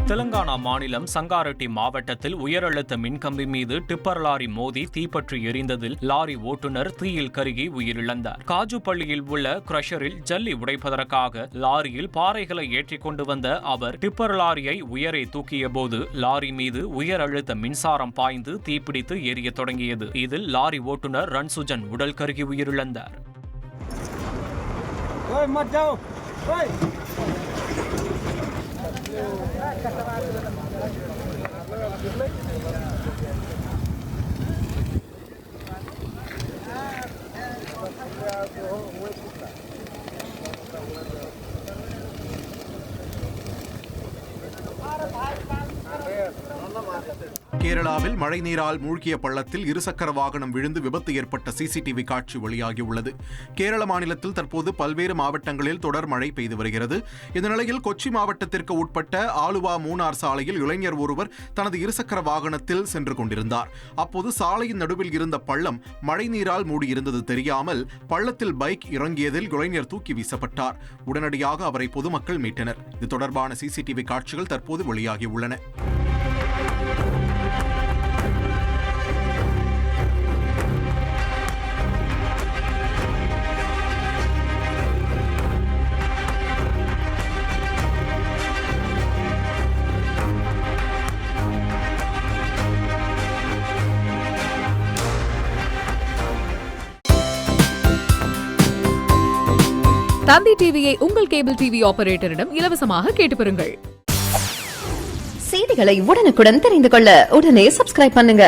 தெலங்கானா மாநிலம் சங்காரெட்டி மாவட்டத்தில் உயரழுத்த மின்கம்பி மீது டிப்பர் லாரி மோதி தீப்பற்றி எரிந்ததில் லாரி ஓட்டுநர் தீயில் கருகி உயிரிழந்தார். காஜுப்பள்ளியில் உள்ள கிரஷரில் ஜல்லி உடைப்பதற்காக லாரியில் பாறைகளை ஏற்றிக் கொண்டு வந்த அவர் டிப்பர் லாரியை உயரே தூக்கிய போது லாரி மீது உயர் அழுத்த மின்சாரம் பாய்ந்து தீப்பிடித்து எரிய தொடங்கியது. இதில் லாரி ஓட்டுநர் ரன்சுஜன் உடல் கருகி உயிரிழந்தார். கேரளாவில் மழைநீரால் மூழ்கிய பள்ளத்தில் இருசக்கர வாகனம் விழுந்து விபத்து ஏற்பட்ட சிசிடிவி காட்சி வெளியாகியுள்ளது. கேரள மாநிலத்தில் தற்போது பல்வேறு மாவட்டங்களில் தொடர் மழை பெய்து வருகிறது. இந்த நிலையில் கொச்சி மாவட்டத்திற்கு உட்பட்ட ஆலுவா மூணார் சாலையில் இளைஞர் ஒருவர் தனது இருசக்கர வாகனத்தில் சென்று கொண்டிருந்தார். அப்போது சாலையின் நடுவில் இருந்த பள்ளம் மழைநீரால் மூடியிருந்தது தெரியாமல் பள்ளத்தில் பைக் இறங்கியதில் இளைஞர் தூக்கி வீசப்பட்டார். உடனடியாக அவரை பொதுமக்கள் மீட்டனர். இது தொடர்பான சிசிடிவி காட்சிகள் தற்போது வெளியாகியுள்ளன. தந்தி டிவியை உங்கள் கேபிள் டிவி ஆபரேட்டரிடம் இலவசமாக கேட்டு பெறுங்கள். செய்திகளை உடனுக்குடன் தெரிந்து கொள்ள உடனே சப்ஸ்கிரைப் பண்ணுங்க.